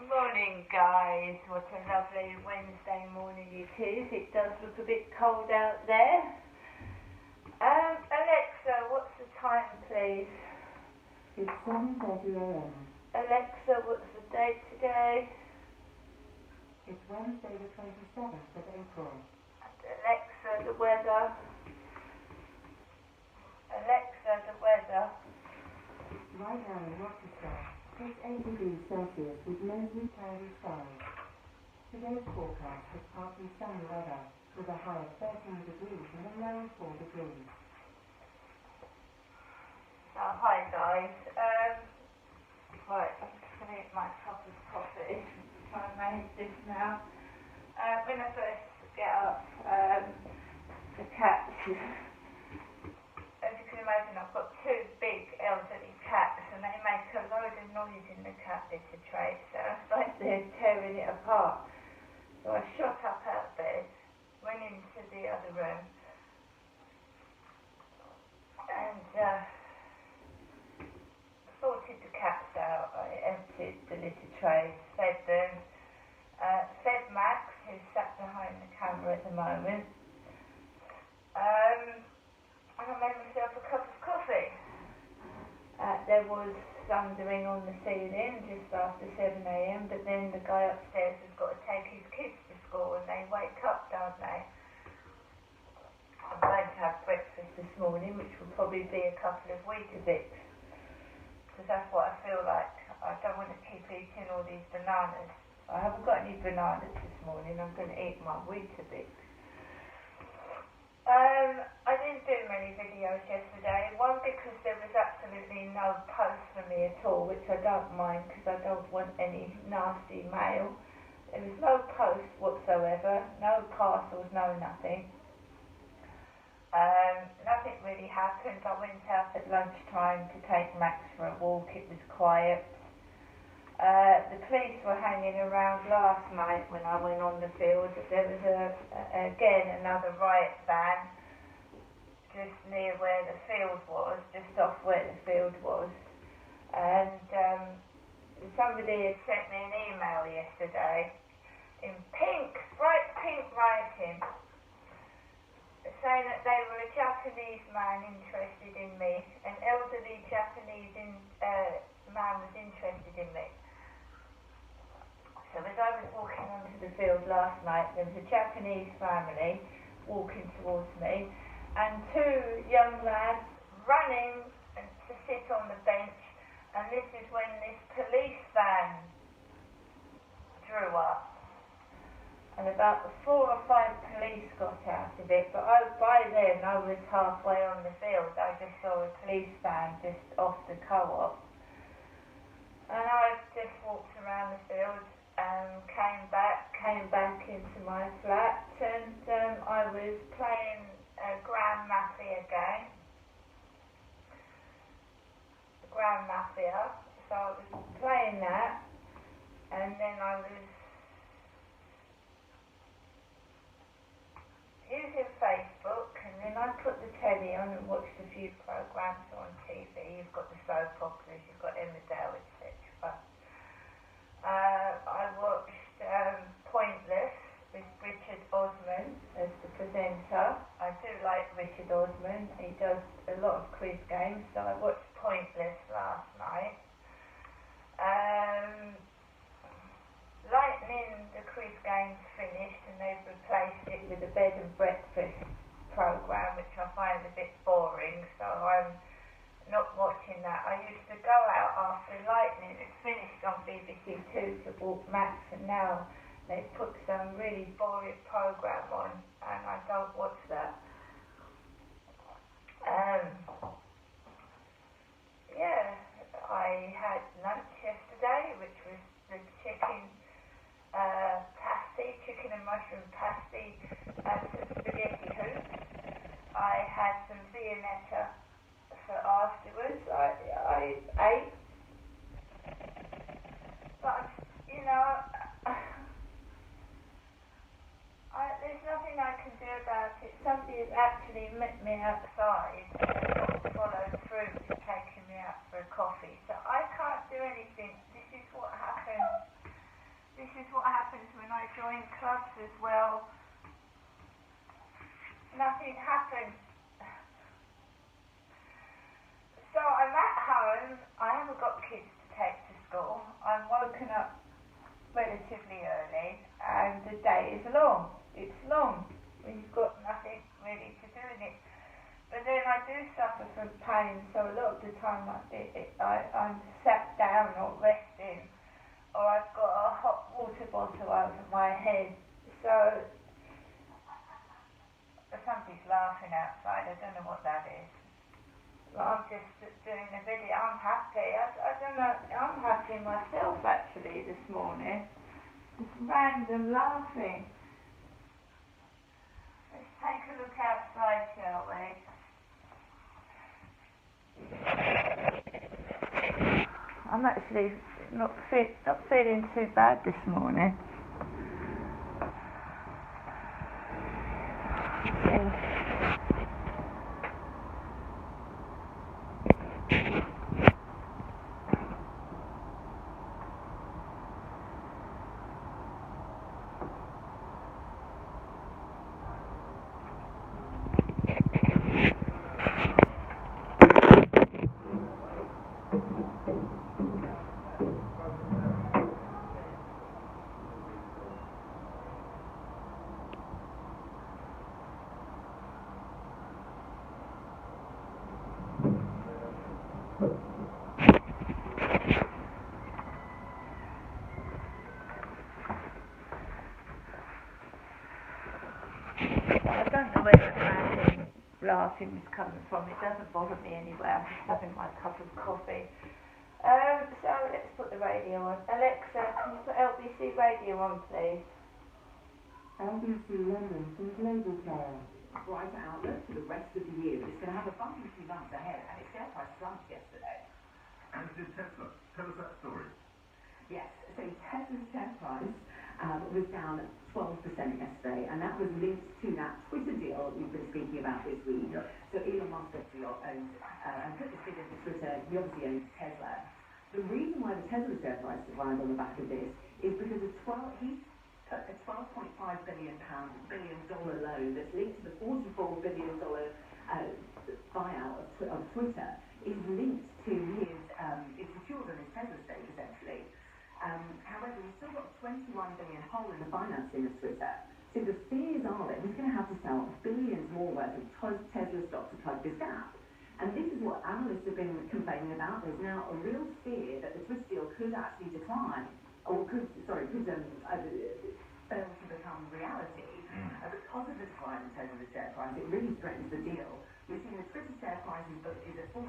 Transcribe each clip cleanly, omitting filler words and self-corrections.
Morning guys, what a lovely Wednesday morning it is. It does look a bit cold out there. Alexa, what's the time please? It's 7:30 a.m. Alexa, what's the date today? It's Wednesday the 27th of April. And Alexa, the weather. Alexa, the weather. Right now in Rochester, it's 80 degrees Celsius with mostly cloudy skies. Today's forecast has partly sunny weather, with a high of 13 degrees and a low of 4 degrees. Oh, hi guys. Right, I'm just going to eat my cup of coffee. Try and manage this now. When I first get up, the cats, as you can imagine, I've got two big elderly cats and they make a load of noise in the cat litter tray, so it's like they're tearing it apart. So I shot up out of bed, went into the other room and sorted the cats out. I emptied the litter trays, fed them, fed Max, who's sat behind the camera at the moment, and I made myself a cup of coffee. There was thundering on the ceiling just after 7 a.m, but then the guy upstairs has got to take his kids to school and they wake up, don't they? I'm going to have breakfast this morning, which will probably be a couple of Weetabix, because that's what I feel like. I don't want to keep eating all these bananas. I haven't got any bananas this morning. I'm going to eat my Weetabix. I didn't do many videos yesterday. One, because there was absolutely no post for me at all, which I don't mind because I don't want any nasty mail. There was no post whatsoever, no parcels, no nothing. Nothing really happened. I went out at lunchtime to take Max for a walk. It was quiet. The police were hanging around last night when I went on the field. There was again another riot van just near where the field was, just off where the field was, and somebody had sent me an email yesterday in pink, bright pink writing, saying that they were a Japanese man interested in me, an elderly Japanese man was interested in me. So as I was walking onto the field last night, there was a Japanese family walking towards me and two young lads running to sit on the bench, and this is when this police van drew up. And about 4 or 5 police got out of it, but by then I was halfway on the field. I just saw a police van just off the co-op. And I just walked around the field and came back into my flat, and I was playing a Grand Mafia game. The Grand Mafia. So I was playing that, and then I was using Facebook, and then I put the telly on and watched a few programs on TV. You've got the soap operas, you've got Emmerdale, etc. I watched Pointless with Richard Osman as the presenter. I do like Richard Osman. He does a lot of quiz games, so I watched Pointless last night. Lightning, the quiz game's finished and they've replaced it with a bed and breakfast programme, which I find a bit boring, so I'm not watching that. I used to go out after Lightning had finished on BBC Two to walk Max, and now they've put some really boring programme on and I don't watch that. Yeah, I had lunch yesterday, which was the chicken and mushroom pasty and some spaghetti hoops. I had some Viennetta for afterwards. I ate, but you know, there's nothing I can do about it. Somebody has actually met me outside and followed through to taking me out for a coffee, so I can't do anything. This is what happens joined clubs as well. Nothing happened. So I'm at home. I haven't got kids to take to school. I'm woken up relatively early, and the day is long. It's long when you've got nothing really to do in it. But then I do suffer from pain, so a lot of the time I'm sat down or resting, or I've got a hot water bottle over my head. So somebody's laughing outside. I don't know what that is. I'm just doing a video. I'm happy. I don't know. I'm happy myself actually this morning. Just random laughing. Let's take a look outside, shall we? I'm actually not feeling too bad this morning. I don't know where the random laughing is coming from. It doesn't bother me anyway. I'm just having my cup of coffee. So let's put the radio on. Alexa, can you put LBC radio on, please? LBC London from Global Player. Brighter outlook for the rest of the year, but it's going to have a bumpy few months ahead, and its share price slumped yesterday. And did Tesla? Tell us that story. Yes, so Tesla's share price was down 12% yesterday, and that was linked to that Twitter deal we've been speaking about this week. Yep. So Elon Musk obviously owns, and put this figure into Twitter, he obviously owns Tesla. The reason why the Tesla share price declined on the back of this is because he took a $12.5 billion loan that's linked to the $44 billion buyout of Twitter, is linked to his, it's secured on his Tesla stake essentially. However, he's still got a $21 billion hole in the financing of Twitter. So the fears are that he's going to have to sell billions more worth of Tesla stock to plug this gap. And this is what analysts have been complaining about. There's now a real fear that the Twitter deal could actually decline, or could fail to become reality. Because of the decline in Tesla's share price, it really threatens the deal. We've seen the Twitter share price is at $49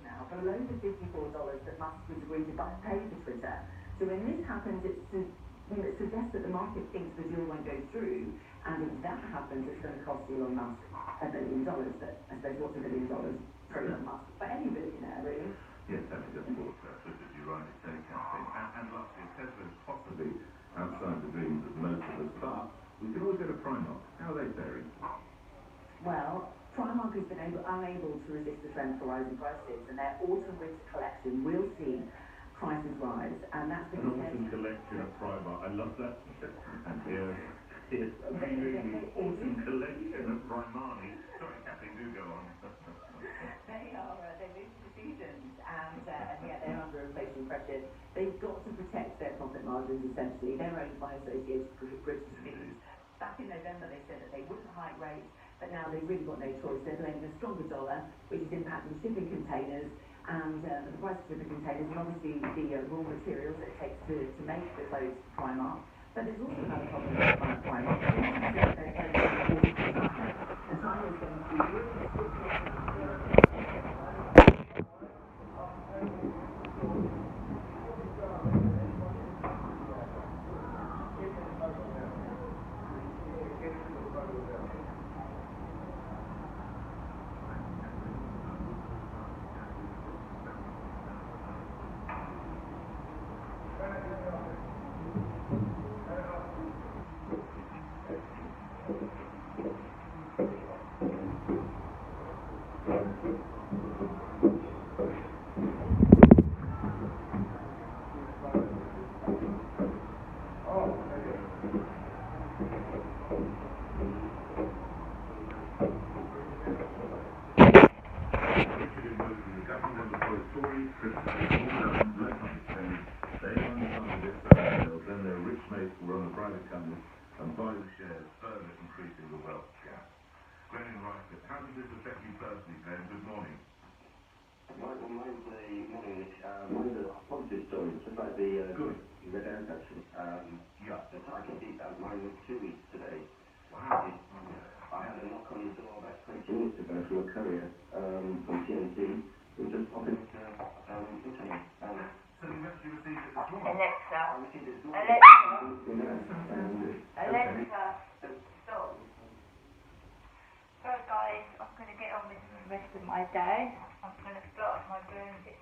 now, below the $54 that Musk was agreed to pay for Twitter. So when this happens, it suggests that the market thinks the deal won't go through, and if that happens, it's going to cost Elon Musk $1 billion. But I suppose what's $1 billion for Elon Musk? For any billionaire, really. Yes, having just bought Twitter, you're right, it's very tempting. And lastly, Tesla is possibly outside the dreams of most of us, but we can always go to Primark. How are they faring? Well, Primark has been unable to resist the trend for rising prices, and their autumn-winter collection will see prices rise, and that's An autumn collection at Primark. I love that. And here's really autumn collection at Primark. Sorry, Kathy, do go on. They're moved to the seasons, and yet they're under inflation pressure. They've got to protect their profit margins, essentially. They're owned by Associated British Foods. Back in November, they said that they wouldn't hike rates, but now they've really got no choice. They're blaming a stronger dollar, which is impacting shipping containers, and the price of shipping containers, and obviously the raw materials that it takes to make the clothes for Primark. But there's also another problem with Primark. And China is going to be really They own some of it themselves, then their rich mates will run the private companies and buy the shares, further increasing the wealth gap. Glenn in Rice, how does this affect you personally, Glenn? Good morning. Right, well, mine's a positive story. It's about the Good. Red Ant, actually. Yeah. The target date that mine was 2 weeks today. Wow. I had a knock on the door about 20 minutes ago from a courier from TNT who was just popping into Italy. So you actually received it this morning? Alexa. I received it this morning. Alexa. Stop. So guys, I'm going to get on with the rest of my day. I'm going to start my rooms. It's